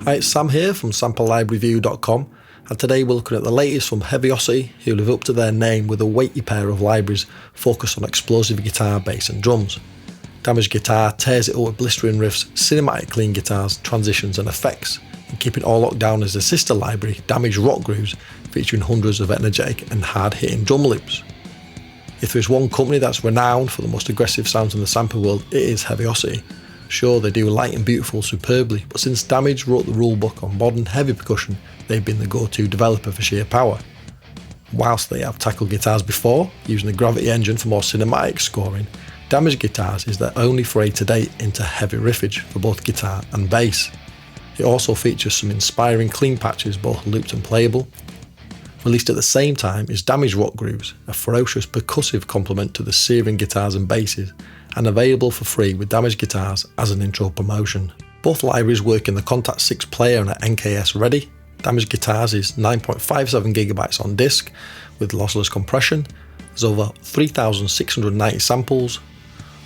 Hi, it's Sam here from SampleLibraryReview.com, and today we're looking at the latest from Heavyocity, who live up to their name with a weighty pair of libraries focused on explosive guitar, bass and drums. Damaged Guitar tears it up with blistering riffs, cinematic clean guitars, transitions and effects, and keeping it all locked down is the sister library, Damaged Rock Grooves, featuring hundreds of energetic and hard-hitting drum loops. If there's one company that's renowned for the most aggressive sounds in the sample world, it is Heavyocity. Sure, they do light and beautiful superbly, but since Damaged wrote the rulebook on modern heavy percussion, they've been the go-to developer for sheer power. Whilst they have tackled guitars before, using the Gravity engine for more cinematic scoring, Damaged Guitars is their only foray to date into heavy riffage for both guitar and bass. It also features some inspiring clean patches, both looped and playable. Released at the same time is Damaged Rock Grooves, a ferocious percussive complement to the searing guitars and basses, and available for free with Damaged Guitars as an intro promotion. Both libraries work in the Contact 6 player and are NKS ready. Damaged Guitars is 9.57GB on disk with lossless compression. There's over 3,690 samples,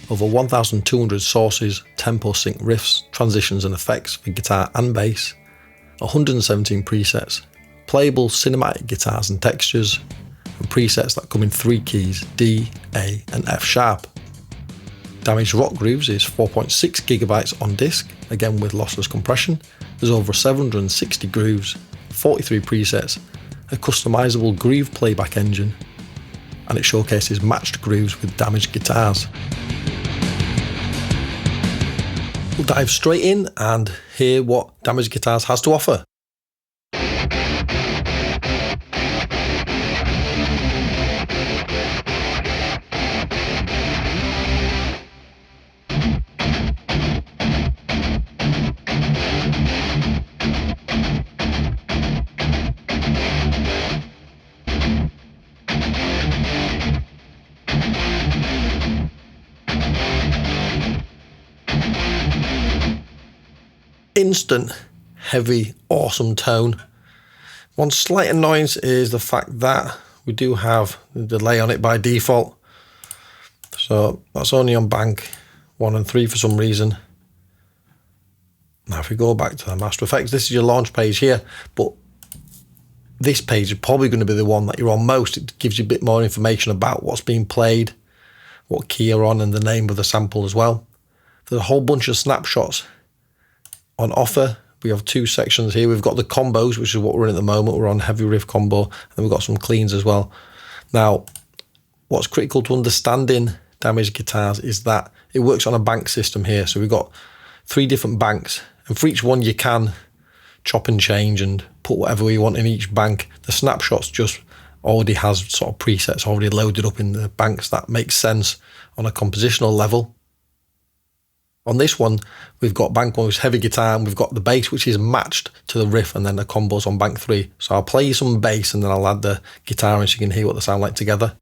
over 1,200 sources, tempo sync riffs, transitions and effects for guitar and bass, 117 presets, playable cinematic guitars and textures, and presets that come in 3 keys, D, A and F sharp. Damaged Rock Grooves is 4.6GB on disk, again with lossless compression. There's over 760 grooves, 43 presets, a customizable groove playback engine, and it showcases matched grooves with Damaged Guitars. We'll dive straight in and hear what Damaged Guitars has to offer. Instant, heavy, awesome tone. One slight annoyance is the fact that we do have the delay on it by default. So that's only on bank 1 and 3 for some reason. Now if we go back to the Master Effects, this is your launch page here, but this page is probably going to be the one that you're on most. It gives you a bit more information about what's being played, what key you're on and the name of the sample as well. There's a whole bunch of snapshots on offer. We have 2 sections here. We've got the combos, which is what we're in at the moment. We're on heavy riff combo, and then we've got some cleans as well. Now, what's critical to understanding Damaged Guitars is that it works on a bank system here. So we've got 3 different banks, and for each one you can chop and change and put whatever you want in each bank. The snapshots just already has sort of presets already loaded up in the banks that makes sense on a compositional level. On this one, we've got bank 1, which is heavy guitar, and we've got the bass, which is matched to the riff, and then the combos on bank 3. So I'll play you some bass, and then I'll add the guitar in so you can hear what they sound like together.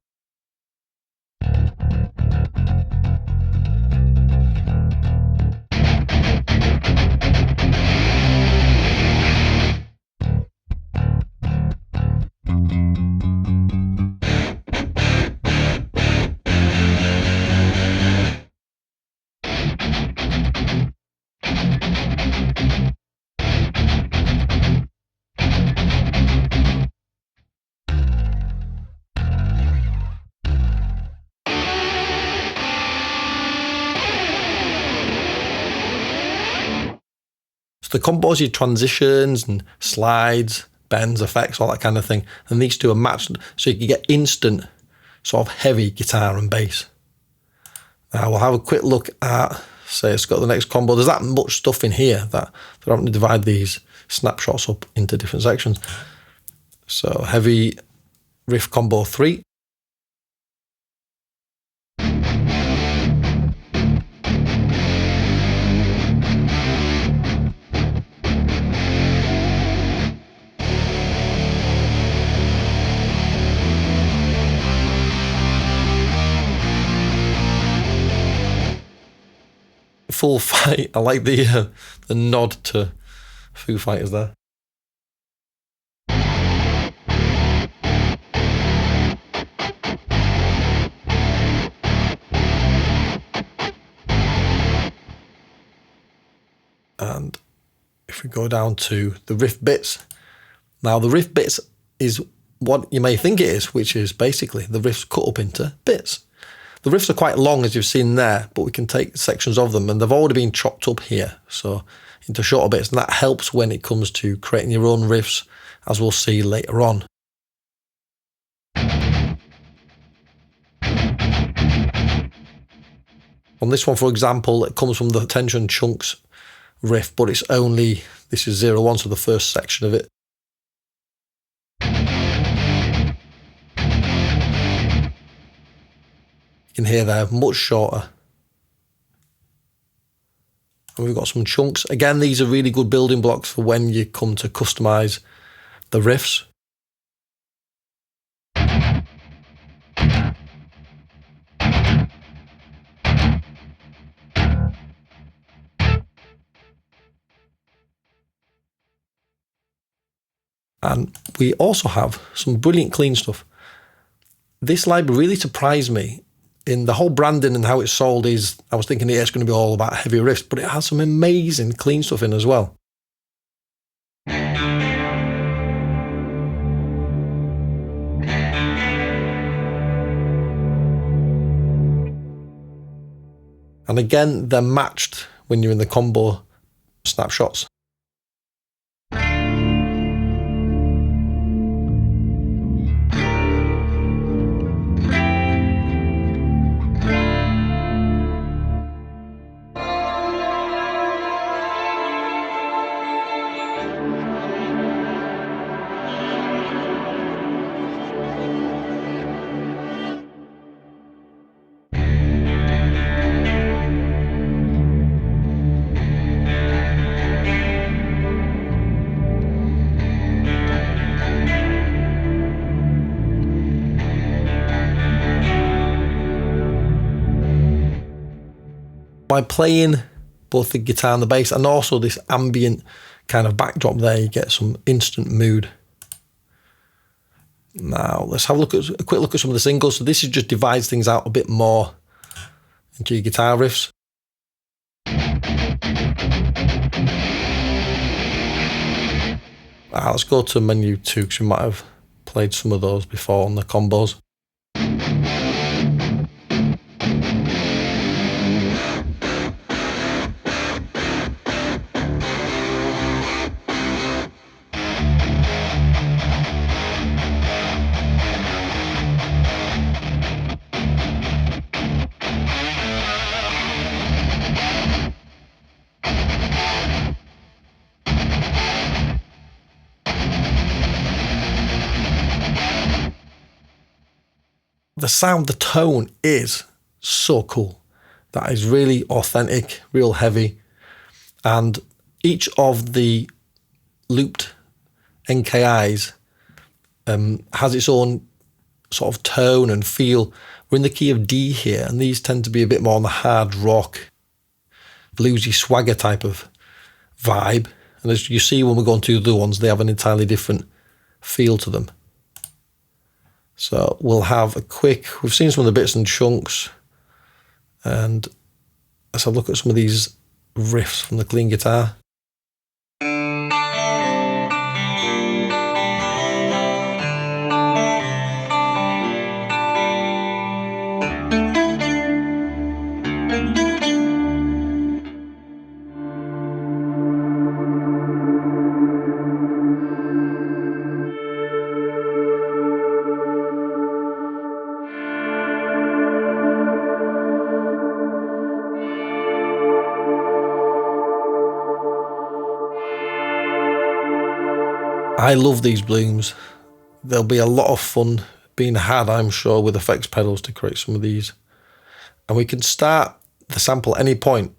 The combos, your transitions and slides, bends, effects, all that kind of thing. And these 2 are matched so you can get instant sort of heavy guitar and bass. Now we'll have a quick look at, say it's got the next combo. There's that much stuff in here that they're having to divide these snapshots up into different sections. So heavy riff combo 3. Full fight. I like the nod to Foo Fighters there. And if we go down to the riff bits, now the riff bits is what you may think it is, which is basically the riffs cut up into bits. The riffs are quite long, as you've seen there, but we can take sections of them, and they've already been chopped up here, so into shorter bits, and that helps when it comes to creating your own riffs, as we'll see later on. On this one, for example, it comes from the Tension Chunks riff, but it's only, this is 0-1, so the first section of it. You can hear they're much shorter. And we've got some chunks. Again, these are really good building blocks for when you come to customize the riffs. And we also have some brilliant clean stuff. This library really surprised me in the whole branding and how it's sold. Is I was thinking it's going to be all about heavy riffs, but it has some amazing clean stuff in as well. And again, they're matched when you're in the combo snapshots. By playing both the guitar and the bass, and also this ambient kind of backdrop there, you get some instant mood. Now let's have a quick look at some of the singles. So this just divides things out a bit more into your guitar riffs. Let's go to menu 2, because we might have played some of those before on the combos. The sound, the tone is so cool. That is really authentic, real heavy. And each of the looped NKIs has its own sort of tone and feel. We're in the key of D here, and these tend to be a bit more on the hard rock, bluesy swagger type of vibe. And as you see when we go on to the other ones, they have an entirely different feel to them. So we'll have a quick, we've seen some of the bits and chunks, and let's have a look at some of these riffs from the clean guitar. I love these blooms. there'll be a lot of fun being had, I'm sure, with effects pedals to create some of these. And we can start the sample at any point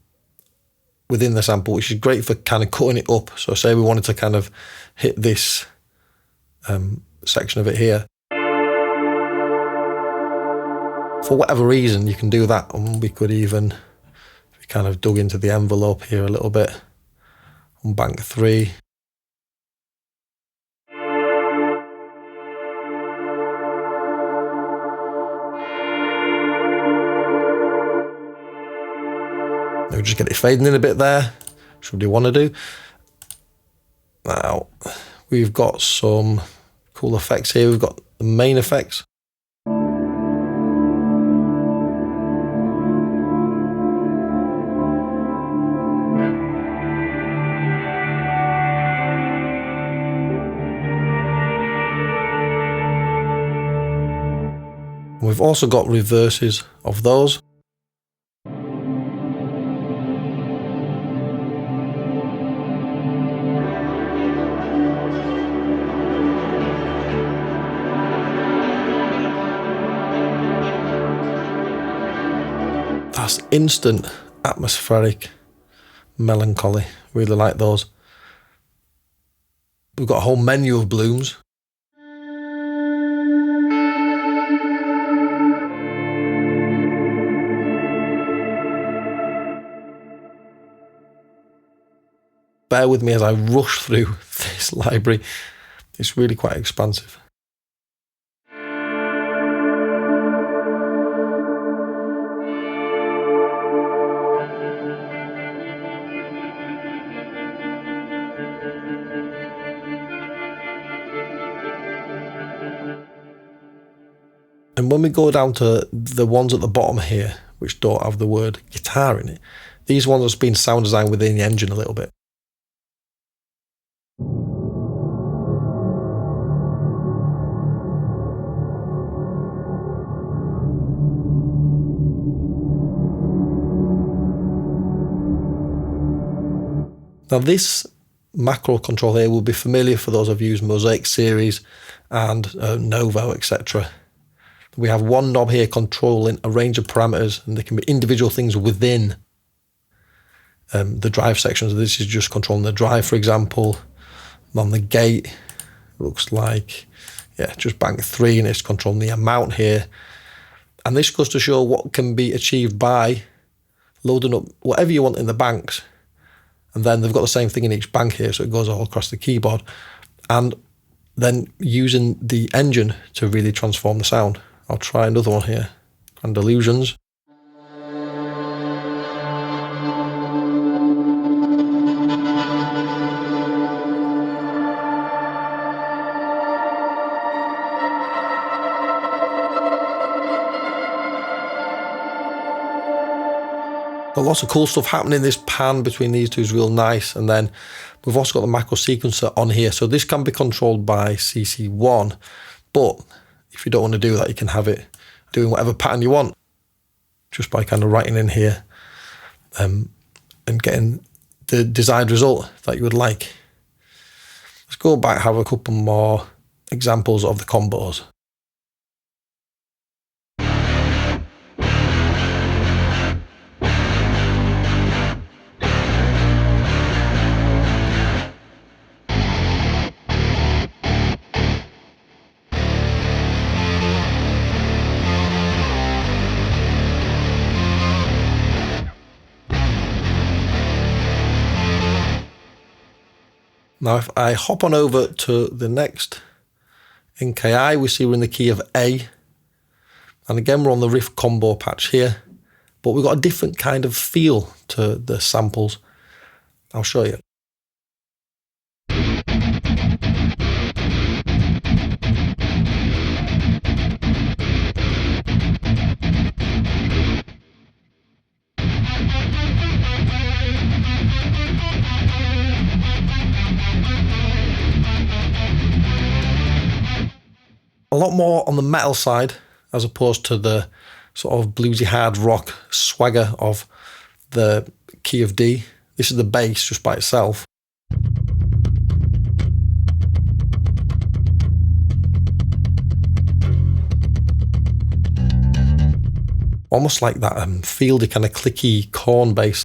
within the sample, which is great for kind of cutting it up. So say we wanted to kind of hit this section of it here. For whatever reason, you can do that, and we could even, if we kind of dug into the envelope here a little bit, on bank 3. Now just get it fading in a bit there, which we do want to do. Now, we've got some cool effects here. We've got the main effects. We've also got reverses of those. That's instant atmospheric melancholy. Really like those. We've got a whole menu of blooms. Bear with me as I rush through this library. It's really quite expansive. And when we go down to the ones at the bottom here, which don't have the word guitar in it, these ones have been sound designed within the engine a little bit. Now this macro control here will be familiar for those of you who's Mosaic series and Novo, etc. We have one knob here controlling a range of parameters, and there can be individual things within the drive sections. This is just controlling the drive, for example. On the gate, it looks like, yeah, just bank 3, and it's controlling the amount here. And this goes to show what can be achieved by loading up whatever you want in the banks. And then they've got the same thing in each bank here, so it goes all across the keyboard. And then using the engine to really transform the sound. I'll try another one here, Grand Illusions. Got lots of cool stuff happening. This pan between these two is real nice. And then we've also got the macro sequencer on here. So this can be controlled by CC1, but if you don't want to do that, you can have it doing whatever pattern you want just by kind of writing in here and getting the desired result that you would like. Let's go back, have a couple more examples of the combos. Now, if I hop on over to the next NKI, we see we're in the key of A. And again, we're on the riff combo patch here, but we've got a different kind of feel to the samples. I'll show you. A lot more on the metal side as opposed to the sort of bluesy hard rock swagger of the key of D. This is the bass just by itself. almost like that fieldy kind of clicky corn bass.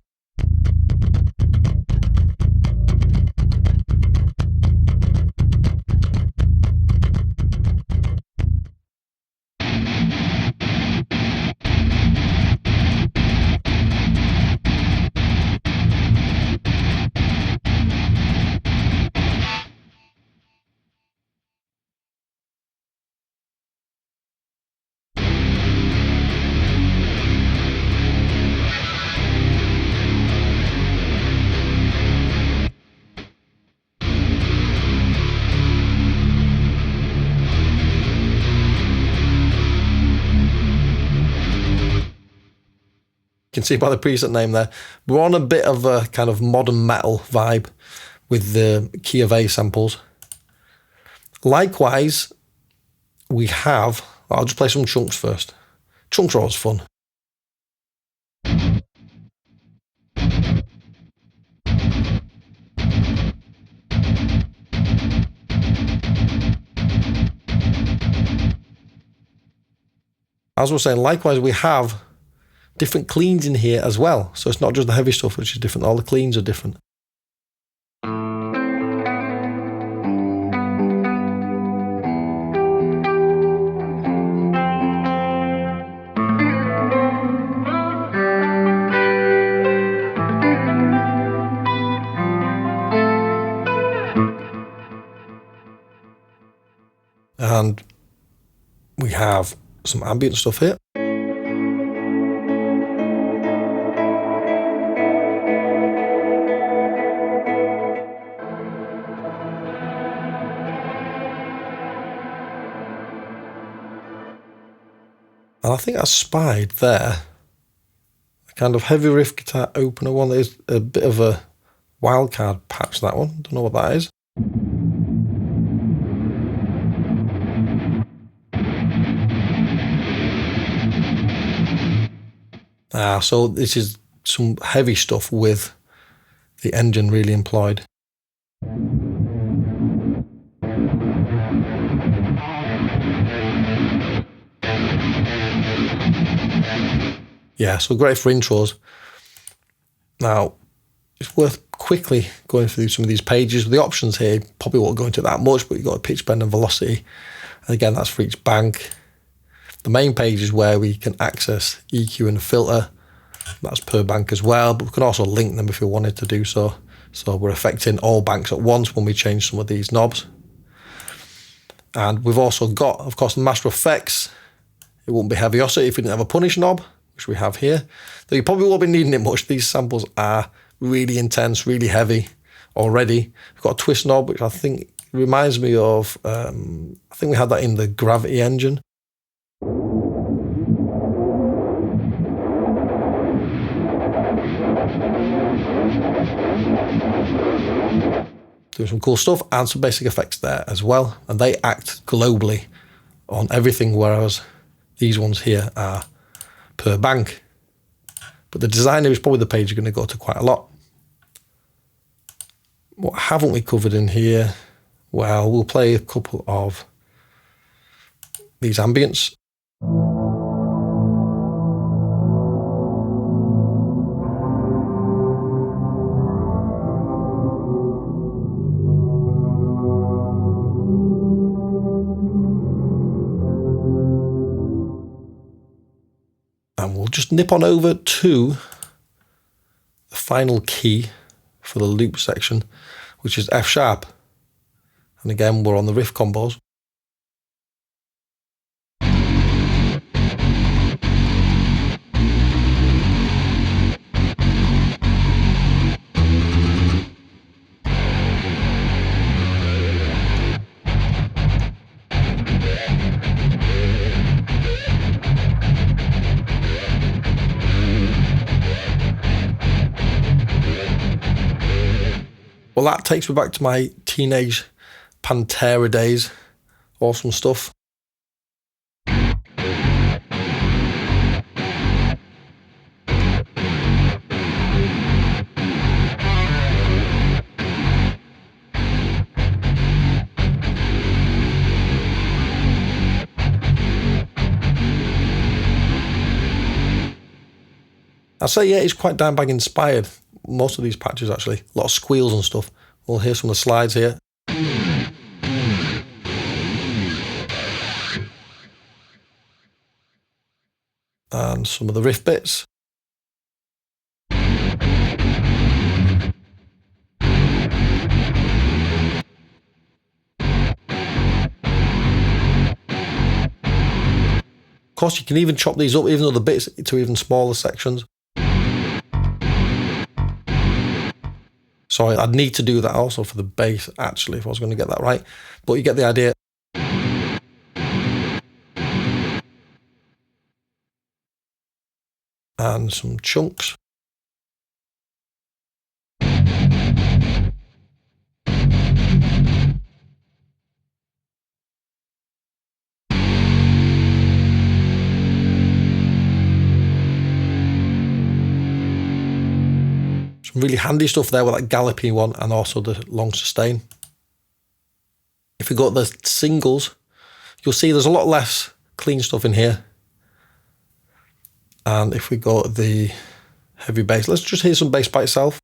You can see by the preset name there, we're on a bit of a kind of modern metal vibe with the key of A samples. Likewise, we have, I'll just play some chunks first. Chunks are always fun. As we're saying, likewise, we have different cleans in here as well. So it's not just the heavy stuff which is different, all the cleans are different. And we have some ambient stuff here. And I think I spied there a kind of heavy riff guitar opener one. There's a bit of a wildcard patch, that one. Don't know what that is. So this is some heavy stuff with the engine really employed. Yeah, so great for intros. Now, it's worth quickly going through some of these pages. The options here probably won't go into that much, but you've got a pitch bend and velocity. And again, that's for each bank. The main page is where we can access EQ and filter. That's per bank as well, but we can also link them if we wanted to do so. So we're affecting all banks at once when we change some of these knobs. And we've also got, of course, the master effects. It wouldn't be Heavyocity if we didn't have a punish knob, which we have here. Though you probably won't be needing it much. These samples are really intense, really heavy already. We've got a twist knob, which I think reminds me of, I think we had that in the Gravity engine. Doing some cool stuff and some basic effects there as well. And they act globally on everything, whereas these ones here are per bank. But the designer is probably the page you're going to go to quite a lot. What haven't we covered in here? Well, we'll play a couple of these ambients. And we'll just nip on over to the final key for the loop section, which is F sharp. And again, we're on the riff combos. Well, that takes me back to my teenage Pantera days. Awesome stuff. I'd say, yeah, it's quite Dimebag inspired. Most of these patches, actually. A lot of squeals and stuff. We'll hear some of the slides here. And some of the riff bits. Of course, you can even chop these up, even though the bits to even smaller sections. Sorry, I'd need to do that also for the bass, actually, if I was going to get that right. But you get the idea. And some chunks. Some really handy stuff there with that galloping one and also the long sustain. If we go to the singles, you'll see there's a lot less clean stuff in here. And if we go to the heavy bass, let's just hear some bass by itself.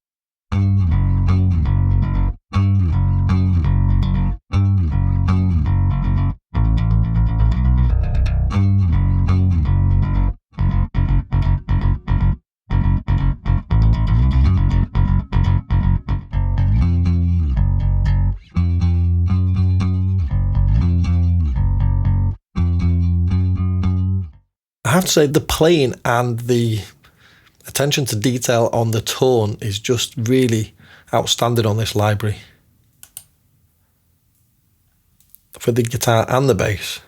I have to say the playing and the attention to detail on the tone is just really outstanding on this library. For the guitar and the bass.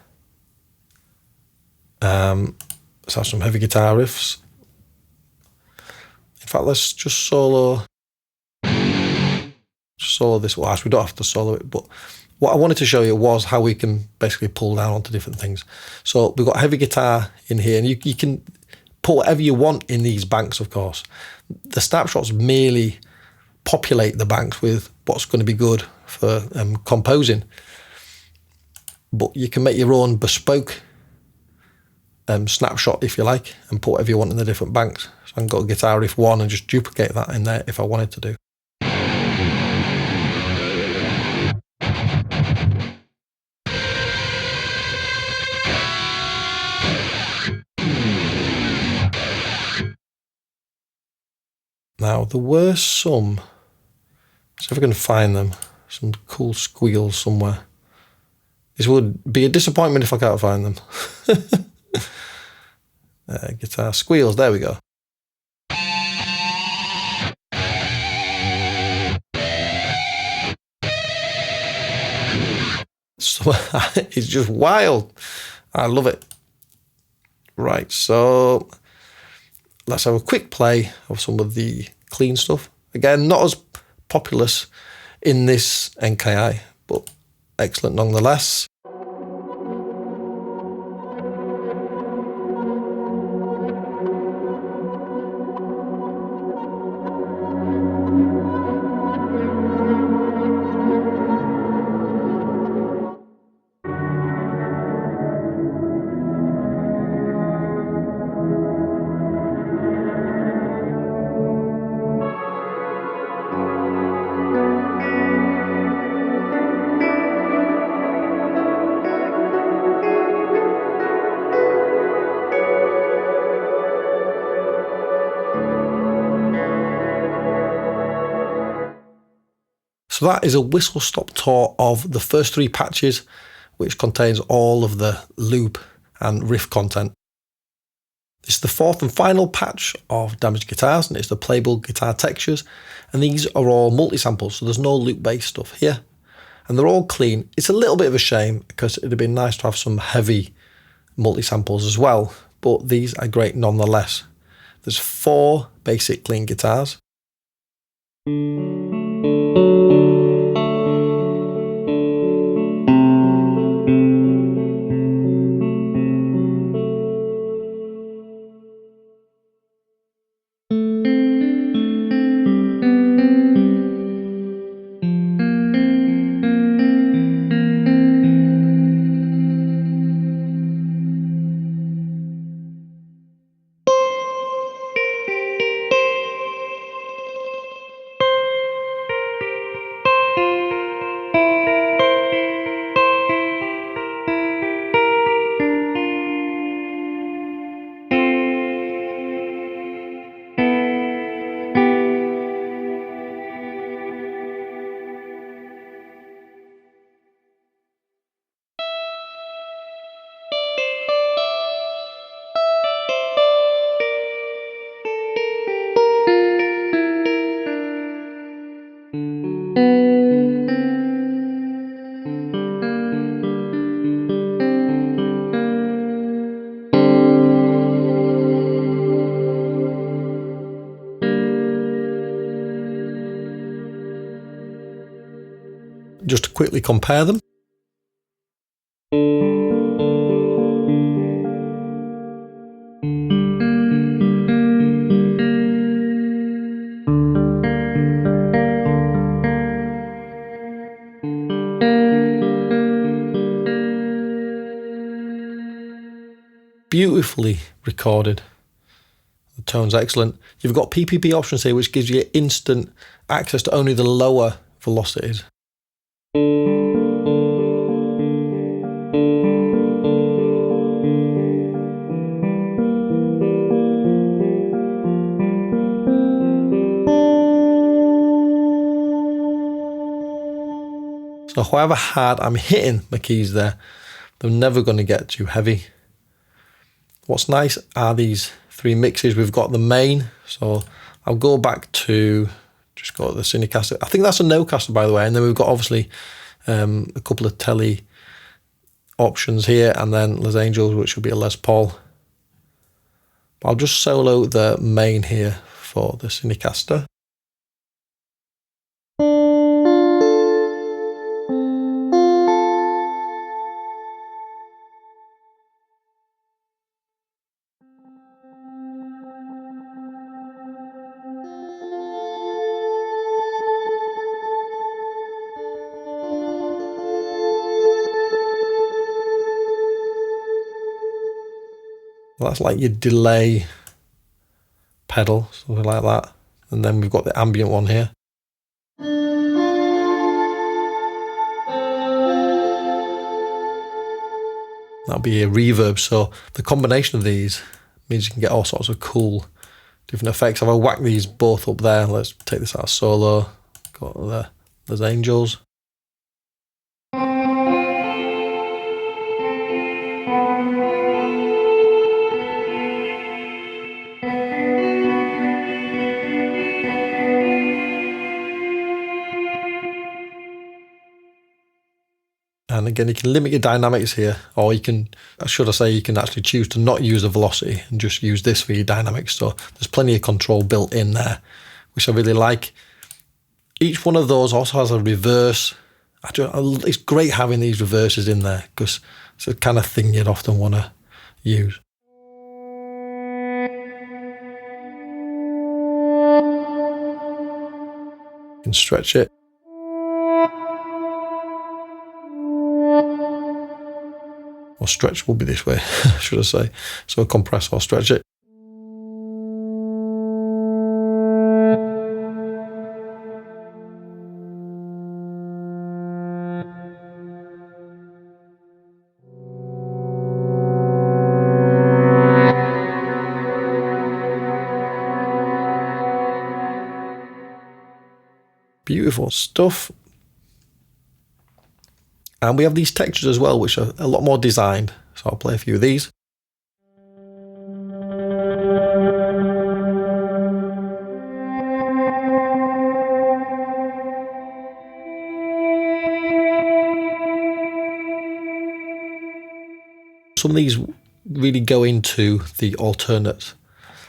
Let's have some heavy guitar riffs. In fact, let's just solo this. Well, actually, we don't have to solo it, but what I wanted to show you was how we can basically pull down onto different things. So we've got heavy guitar in here, and you can put whatever you want in these banks, of course. The snapshots merely populate the banks with what's going to be good for composing. But you can make your own bespoke snapshot, if you like, and put whatever you want in the different banks. So I can go to guitar riff 1 and just duplicate that in there if I wanted to do. Now, there were some, see if I can find them, some cool squeals somewhere. This would be a disappointment if I can't find them. Guitar squeals, there we go. So, it's just wild. I love it. Right, so let's have a quick play of some of the clean stuff. Again, not as populous in this NKI, but excellent nonetheless. So that is a whistle-stop tour of the first 3 patches, which contains all of the loop and riff content. This is the 4th and final patch of Damaged Guitars, and it's the playable guitar textures. And these are all multi-samples, so there's no loop bass stuff here. And they're all clean. It's a little bit of a shame because it'd have been nice to have some heavy multi-samples as well, but these are great nonetheless. There's 4 basic clean guitars. just to quickly compare them. Beautifully recorded. The tone's excellent. You've got PPP options here, which gives you instant access to only the lower velocities. So however hard I'm hitting my keys there, they're never going to get too heavy. What's nice are these three mixes. We've got the main, so I'll go back to, just go to the Cinecaster. I think that's a no-caster, by the way, and then we've got obviously a couple of telly options here, and then Les Angels, which will be a Les Paul. But I'll just solo the main here for the Cinecaster. That's like your delay pedal, something like that. And then we've got the ambient one here. That'll be a reverb. So the combination of these means you can get all sorts of cool different effects. If I whack these both up there, let's take this out of solo, got the Les Angels. And again, you can limit your dynamics here, or you can, should I say, you can actually choose to not use a velocity and just use this for your dynamics. So there's plenty of control built in there, which I really like. Each one of those also has a reverse. It's great having these reverses in there because it's the kind of thing you'd often want to use. You can stretch it. Or stretch will be this way, should I say. So compress or stretch it. Beautiful stuff. And we have these textures as well, which are a lot more designed. So I'll play a few of these. Some of these really go into the alternate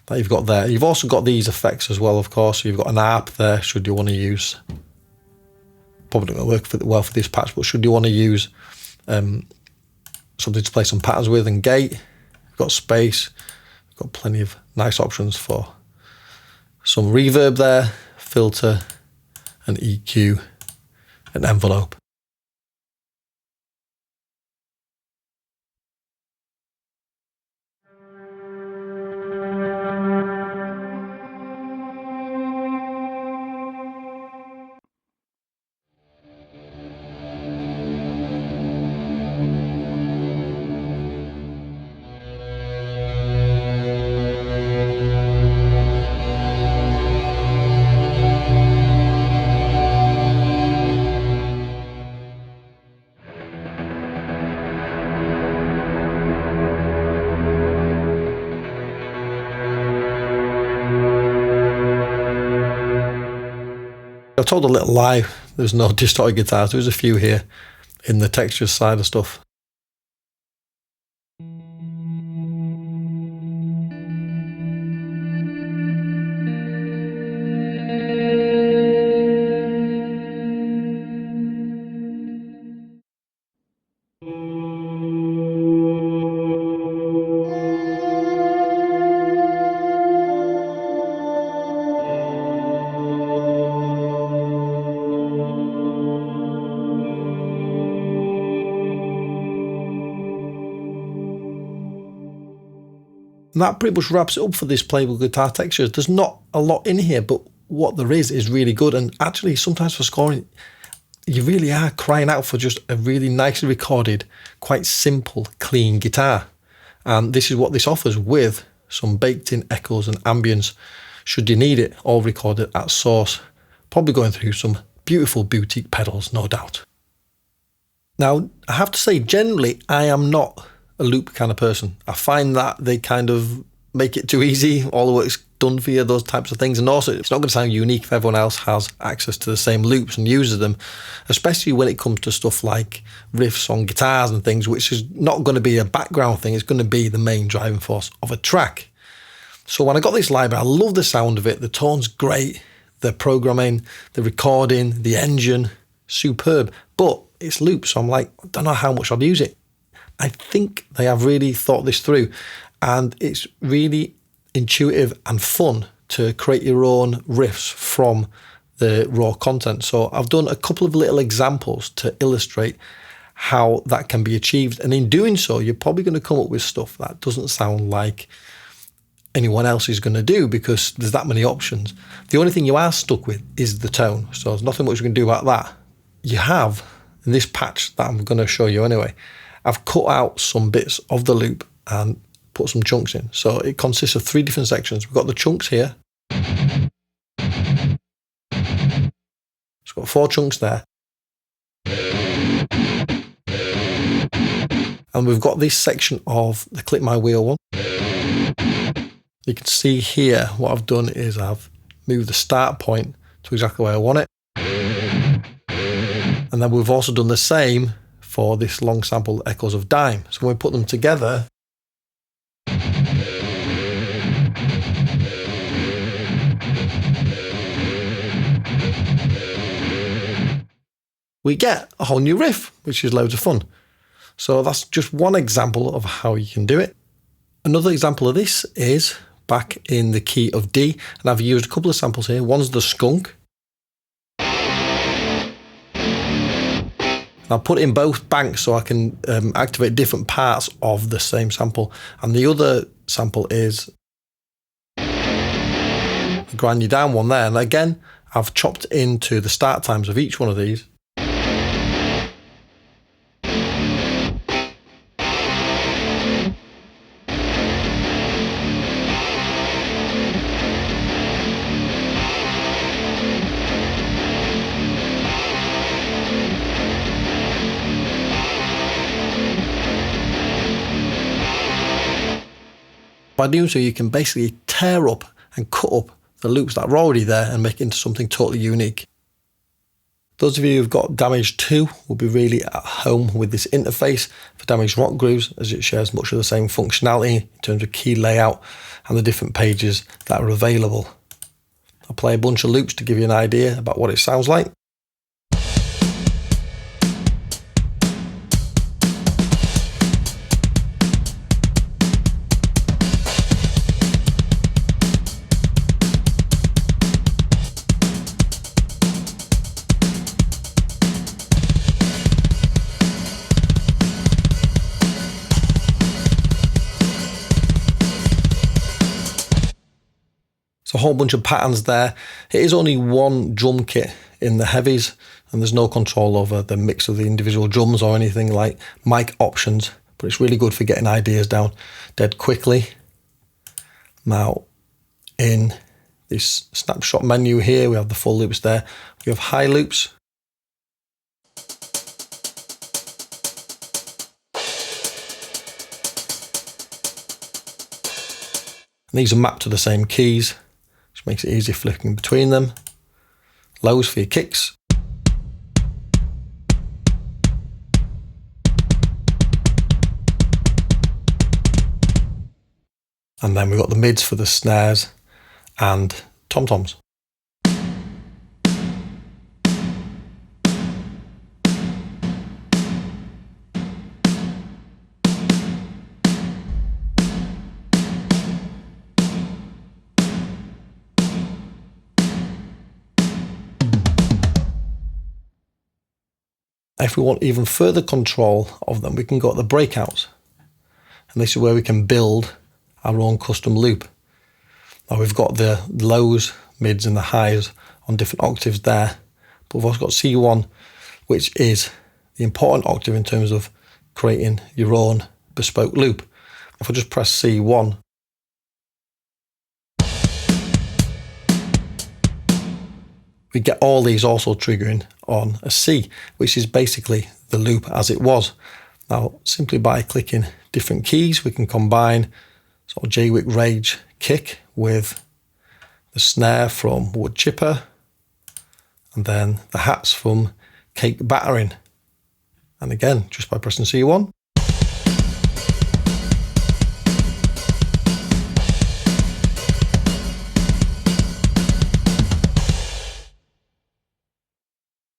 that you've got there. You've also got these effects as well, of course. So you've got an ARP there, should you want to use. Probably not going to work well for this patch, but should you want to use something to play some patterns with, and gate, you've got space, you've got plenty of nice options for some reverb there, filter, and EQ, and envelope. I told a little lie, there's no distorted guitars, there's a few here in the textures side of stuff. And that pretty much wraps it up for this playable guitar textures. There's not a lot in here, but what there is really good. And actually, sometimes for scoring, you really are crying out for just a really nicely recorded, quite simple, clean guitar. And this is what this offers, with some baked in echoes and ambience, should you need it, all recorded at source. Probably going through some beautiful boutique pedals, no doubt. Now, I have to say, generally, I am not a loop kind of person. I find that they kind of make it too easy, all the work's done for you, those types of things. And also, it's not going to sound unique if everyone else has access to the same loops and uses them, especially when it comes to stuff like riffs on guitars and things, which is not going to be a background thing. It's going to be the main driving force of a track. So when I got this library, I love the sound of it. The tone's great, the programming, the recording, the engine, superb. But it's loops, so I'm like, I don't know how much I'll use it. I think they have really thought this through, and it's really intuitive and fun to create your own riffs from the raw content. So I've done a couple of little examples to illustrate how that can be achieved. And in doing so, you're probably going to come up with stuff that doesn't sound like anyone else is going to do, because there's that many options. The only thing you are stuck with is the tone. So there's nothing much you can do about that. You have, in this patch that I'm going to show you anyway, I've cut out some bits of the loop and put some chunks in. So it consists of 3 different sections. We've got the chunks here. It's got 4 chunks there. And we've got this section of the Click My Wheel one. You can see here what I've done is I've moved the start point to exactly where I want it. And then we've also done the same for this long sample Echoes of Dime. So when we put them together, we get a whole new riff, which is loads of fun. So that's just one example of how you can do it. Another example of this is back in the key of D, and I've used a couple of samples here. One's the skunk. I'll put it in both banks so I can activate different parts of the same sample. And the other sample is the grind you down one there. And again, I've chopped into the start times of each one of these. By doing so, you can basically tear up and cut up the loops that are already there and make it into something totally unique. Those of you who've got Damage 2 will be really at home with this interface for Damage Rock Grooves, as it shares much of the same functionality in terms of key layout and the different pages that are available. I'll play a bunch of loops to give you an idea about what it sounds like. So a whole bunch of patterns there. It is only one drum kit in the heavies, and there's no control over the mix of the individual drums or anything like mic options, but it's really good for getting ideas down dead quickly. Now, in this snapshot menu here, we have the full loops there. We have high loops. And these are mapped to the same keys, which makes it easy flicking between them. Lows for your kicks. And then we've got the mids for the snares and tom-toms. If we want even further control of them, we can go to the breakouts. And this is where we can build our own custom loop. Now we've got the lows, mids and the highs on different octaves there, but we've also got C1, which is the important octave in terms of creating your own bespoke loop. If I just press C1, we get all these also triggering on a C, which is basically the loop as it was. Now, simply by clicking different keys, we can combine sort of J-Wick Rage kick with the snare from Wood Chipper, and then the hats from Cake Battering. And again, just by pressing C1.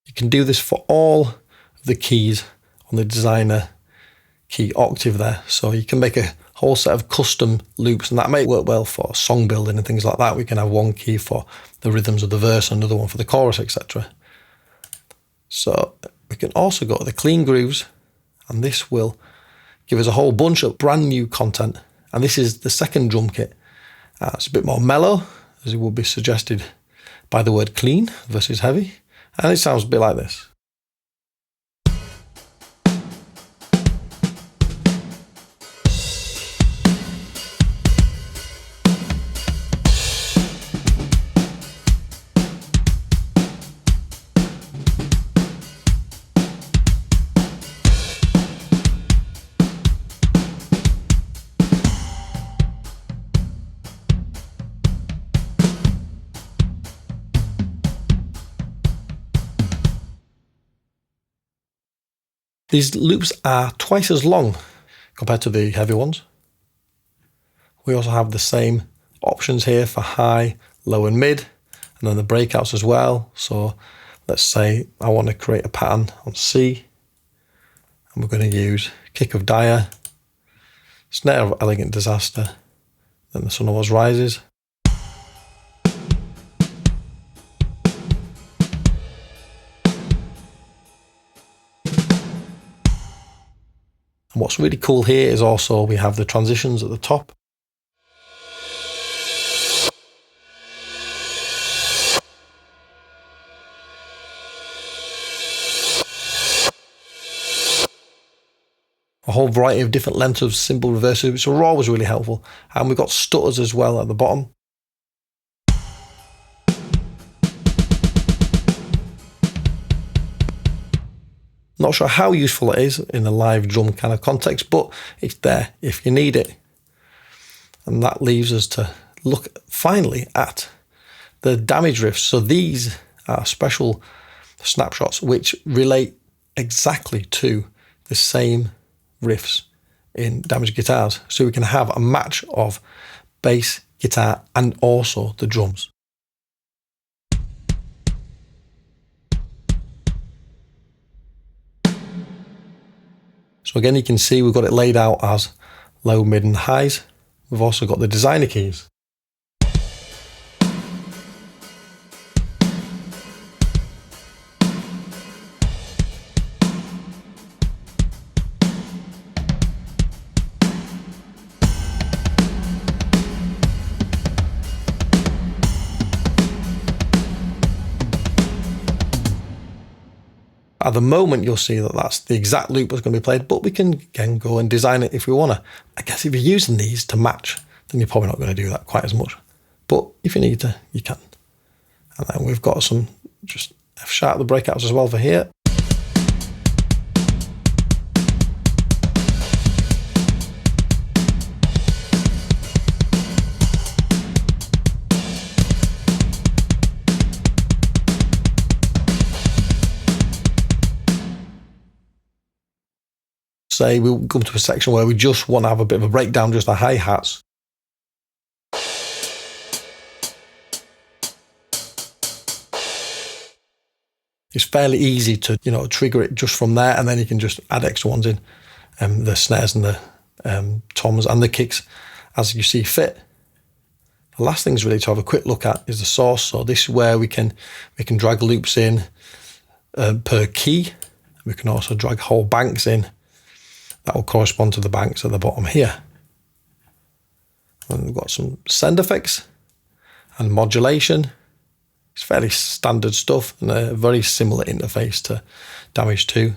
You can do this for all of the keys on the designer key octave there. So you can make a whole set of custom loops, and that may work well for song building and things like that. We can have one key for the rhythms of the verse, another one for the chorus, etc. So we can also go to the clean grooves, and this will give us a whole bunch of brand new content. And this is the second drum kit. It's a bit more mellow, as it would be suggested by the word clean versus heavy. And it sounds a bit like this. These loops are twice as long compared to the heavy ones. We also have the same options here for high, low and mid, and then the breakouts as well. So let's say I want to create a pattern on C, and we're going to use Kick of Dire, Snare of Elegant Disaster, then the Sun Always Rises. And what's really cool here is also we have the transitions at the top. A whole variety of different lengths of cymbal reverses, which are always really helpful. And we've got stutters as well at the bottom. Not sure how useful it is in a live drum kind of context, but it's there if you need it. And that leaves us to look finally at the damage riffs. So these are special snapshots which relate exactly to the same riffs in damaged guitars. So we can have a match of bass, guitar, and also the drums. So again, you can see we've got it laid out as low, mid and highs. We've also got the designer keys. At the moment, you'll see that that's the exact loop that's going to be played, but we can again go and design it if we want to. I guess if you're using these to match, then you're probably not going to do that quite as much. But if you need to, you can. And then we've got some just F sharp, the breakouts as well for here. Say we'll come to a section where we just want to have a bit of a breakdown, just the hi-hats. It's fairly easy to, trigger it just from there, and then you can just add extra ones in, the snares and the toms and the kicks as you see fit. The last thing is really to have a quick look at is the source. So this is where we can drag loops in per key. We can also drag whole banks in. That will correspond to the banks at the bottom here. And we've got some send effects and modulation. It's fairly standard stuff and a very similar interface to Damage 2.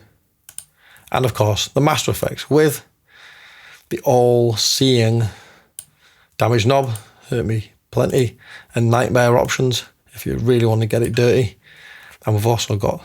And of course, the master effects with the all-seeing damage knob, hurt me plenty, and nightmare options if you really want to get it dirty. And we've also got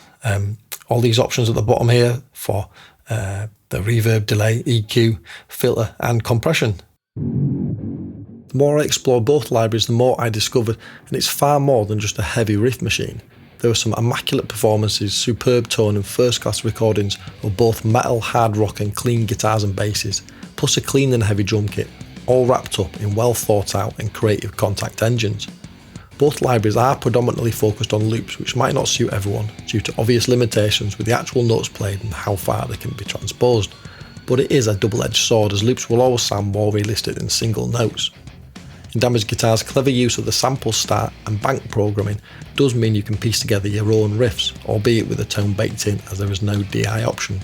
all these options at the bottom here for the reverb, delay, EQ, filter and compression. The more I explored both libraries, the more I discovered, and it's far more than just a heavy riff machine. There were some immaculate performances, superb tone and first-class recordings of both metal, hard rock and clean guitars and basses, plus a clean and heavy drum kit, all wrapped up in well thought out and creative Kontakt engines. Both libraries are predominantly focused on loops, which might not suit everyone due to obvious limitations with the actual notes played and how far they can be transposed, but it is a double-edged sword as loops will always sound more realistic than single notes. In Damaged Guitar's clever use of the sample start and bank programming does mean you can piece together your own riffs, albeit with a tone baked in as there is no DI option.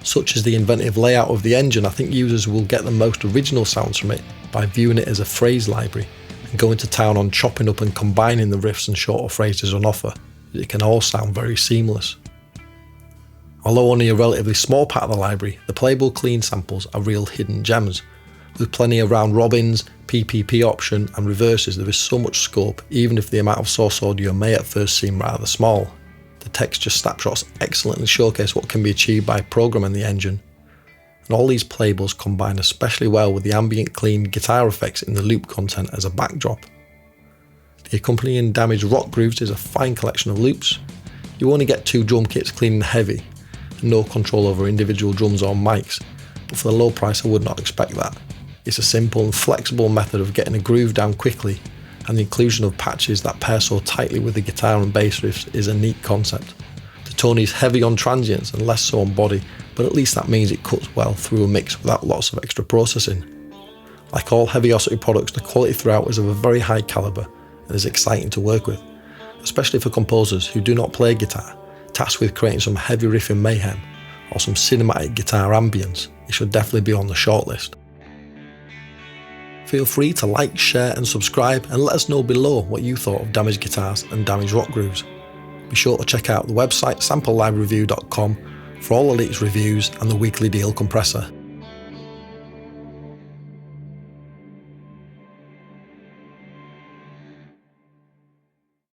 Such as the inventive layout of the engine, I think users will get the most original sounds from it by viewing it as a phrase library and going to town on chopping up and combining the riffs and shorter phrases on offer. It can all sound very seamless. Although only a relatively small part of the library, the playable clean samples are real hidden gems. With plenty of round robins, PPP option and reverses, there is so much scope even if the amount of source audio may at first seem rather small. The texture snapshots excellently showcase what can be achieved by programming the engine. And all these playables combine especially well with the ambient clean guitar effects in the loop content as a backdrop. The accompanying Damaged rock grooves is a fine collection of loops. You only get 2 drum kits clean and heavy, and no control over individual drums or mics, but for the low price I would not expect that. It's a simple and flexible method of getting a groove down quickly, and the inclusion of patches that pair so tightly with the guitar and bass riffs is a neat concept. The tone is heavy on transients and less so on body, but at least that means it cuts well through a mix without lots of extra processing. Like all Heavyocity products, the quality throughout is of a very high calibre and is exciting to work with, especially for composers who do not play guitar, tasked with creating some heavy riffing mayhem or some cinematic guitar ambience. It should definitely be on the shortlist. Feel free to like, share and subscribe and let us know below what you thought of Damaged Guitars and Damaged Rock Grooves. Be sure to check out the website samplelibraryreview.com for all the latest reviews and the weekly deal compressor.